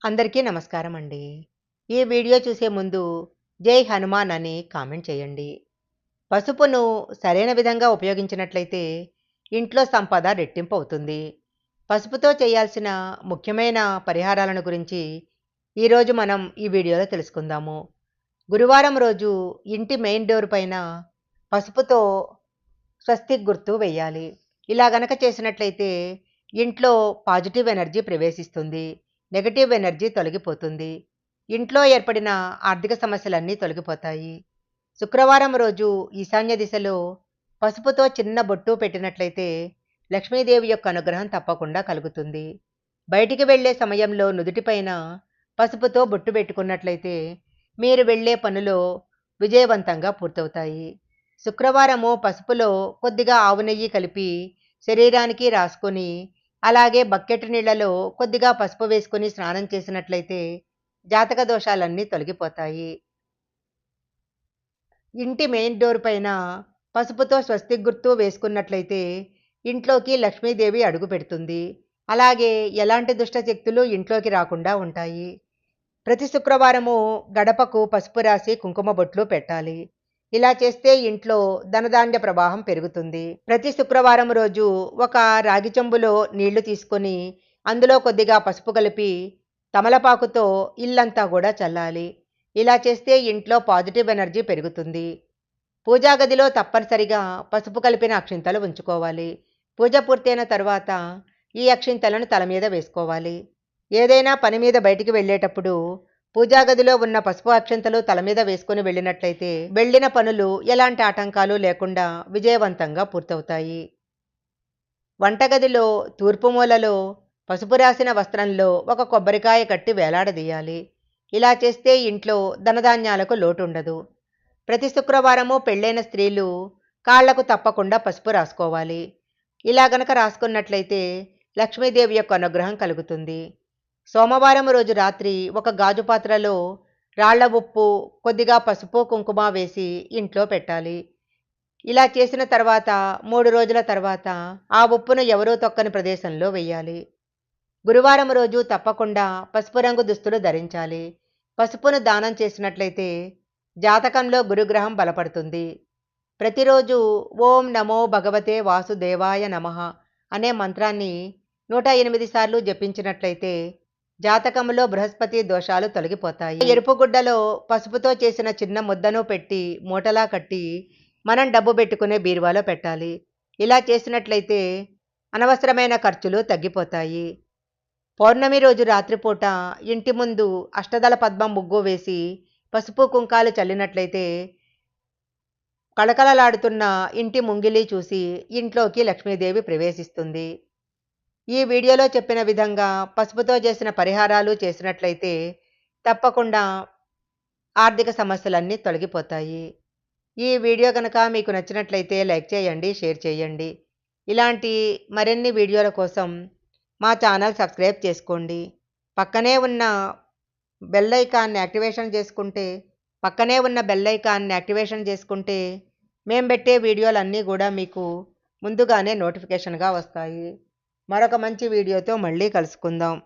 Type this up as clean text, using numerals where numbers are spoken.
అందరికీ నమస్కారం అండి. ఈ వీడియో చూసే ముందు జై హనుమాన్ అని కామెంట్ చేయండి. పసుపును సరైన విధంగా ఉపయోగించినట్లయితే ఇంట్లో సంపద రెట్టింపు అవుతుంది. పసుపుతో చేయాల్సిన ముఖ్యమైన పరిహారాలను గురించి ఈరోజు మనం ఈ వీడియోలో తెలుసుకుందాము. గురువారం రోజు ఇంటి మెయిన్ డోర్ పైన పసుపుతో స్వస్తిక్ గుర్తు వేయాలి. ఇలా గనక చేసినట్లయితే ఇంట్లో పాజిటివ్ ఎనర్జీ ప్రవేశిస్తుంది. నెగటివ్ ఎనర్జీ తొలగిపోతుంది. ఇంట్లో ఏర్పడిన ఆర్థిక సమస్యలన్నీ తొలగిపోతాయి. శుక్రవారం రోజు ఈశాన్య దిశలో పసుపుతో చిన్న బొట్టు పెట్టినట్లయితే లక్ష్మీదేవి యొక్క అనుగ్రహం తప్పకుండా కలుగుతుంది. బయటికి వెళ్ళే సమయంలో నుదుటిపైన పసుపుతో బొట్టు పెట్టుకున్నట్లయితే మీరు వెళ్ళే పనులు విజయవంతంగా పూర్తవుతాయి. శుక్రవారము పసుపులో కొద్దిగా ఆవు నెయ్యి కలిపి శరీరానికి రాసుకొని అలాగే బకెట్ నీళ్లలో కొద్దిగా పసుపు వేసుకొని స్నానం చేసినట్లయితే జాతక దోషాలన్నీ తొలగిపోతాయి. ఇంటి మెయిన్ డోర్ పైన పసుపుతో స్వస్తిక్ గుర్తు వేసుకున్నట్లయితే ఇంట్లోకి లక్ష్మీదేవి అడుగు పెడుతుంది. అలాగే ఎలాంటి దుష్ట శక్తులు ఇంట్లోకి రాకుండా ఉంటాయి. ప్రతి శుక్రవారము గడపకు పసుపు రాసి కుంకుమ బొట్లు పెట్టాలి. ఇలా చేస్తే ఇంట్లో ధనధాన్య ప్రవాహం పెరుగుతుంది. ప్రతి శుక్రవారం రోజు ఒక రాగి చెంబులో నీళ్లు తీసుకొని అందులో కొద్దిగా పసుపు కలిపి తమలపాకుతో ఇల్లంతా కూడా చల్లాలి. ఇలా చేస్తే ఇంట్లో పాజిటివ్ ఎనర్జీ పెరుగుతుంది. పూజా గదిలో తప్పనిసరిగా పసుపు కలిపిన అక్షింతలు ఉంచుకోవాలి. పూజ పూర్తయిన తర్వాత ఈ అక్షింతలను తల మీద వేసుకోవాలి. ఏదైనా పని మీద బయటికి వెళ్ళేటప్పుడు పూజా గదిలో ఉన్న పసుపు అక్షంతలు తల మీద వేసుకుని వెళ్ళినట్లయితే వెళ్ళిన పనులు ఎలాంటి ఆటంకాలు లేకుండా విజయవంతంగా పూర్తవుతాయి. వంటగదిలో తూర్పు మూలలో పసుపు రాసిన వస్త్రంలో ఒక కొబ్బరికాయ కట్టి వేలాడదీయాలి. ఇలా చేస్తే ఇంట్లో ధనధాన్యాలకు లోటు ఉండదు. ప్రతి శుక్రవారము పెళ్ళైన స్త్రీలు కాళ్లకు తప్పకుండా పసుపు రాసుకోవాలి. ఇలా గనక రాసుకున్నట్లయితే లక్ష్మీదేవి యొక్క అనుగ్రహం కలుగుతుంది. సోమవారం రోజు రాత్రి ఒక గాజు పాత్రలో రాళ్ల ఉప్పు కొద్దిగా పసుపు కుంకుమ వేసి ఇంట్లో పెట్టాలి. ఇలా చేసిన తర్వాత 3 రోజుల తర్వాత ఆ ఉప్పును ఎవరూ తొక్కని ప్రదేశంలో వేయాలి. గురువారం రోజు తప్పకుండా పసుపు రంగు దుస్తులు ధరించాలి. పసుపును దానం చేసినట్లయితే జాతకంలో గురుగ్రహం బలపడుతుంది. ప్రతిరోజు ఓం నమో భగవతే వాసుదేవాయ నమః అనే మంత్రాన్ని 108 సార్లు జపించినట్లయితే జాతకంలో బృహస్పతి దోషాలు తొలగిపోతాయి. ఎరుపు గుడ్డలో పసుపుతో చేసిన చిన్న ముద్దను పెట్టి మూటలా కట్టి మనం డబ్బు పెట్టుకునే బీరువాలో పెట్టాలి. ఇలా చేసినట్లయితే అనవసరమైన ఖర్చులు తగ్గిపోతాయి. పౌర్ణమి రోజు రాత్రిపూట ఇంటి ముందు అష్టదళ పద్మం ముగ్గు వేసి పసుపు కుంకాలు చల్లినట్లయితే కళకళలాడుతున్న ఇంటి ముంగిలి చూసి ఇంట్లోకి లక్ష్మీదేవి ప్రవేశిస్తుంది. ఈ వీడియోలో చెప్పిన విధంగా పసుపుతో చేసిన పరిహారాలు చేసినట్లయితే తప్పకుండా ఆర్థిక సమస్యలన్నీ తొలగిపోతాయి. ఈ వీడియో కనుక మీకు నచ్చినట్లయితే లైక్ చేయండి, షేర్ చేయండి. ఇలాంటి మరిన్ని వీడియోల కోసం మా ఛానల్ సబ్స్క్రైబ్ చేసుకోండి. పక్కనే ఉన్న బెల్ ఐకాన్ని యాక్టివేషన్ చేసుకుంటే మేము పెట్టే వీడియోలన్నీ కూడా మీకు ముందుగానే నోటిఫికేషన్గా వస్తాయి. మరొక మంచి వీడియోతో మళ్ళీ కలుసుకుందాం.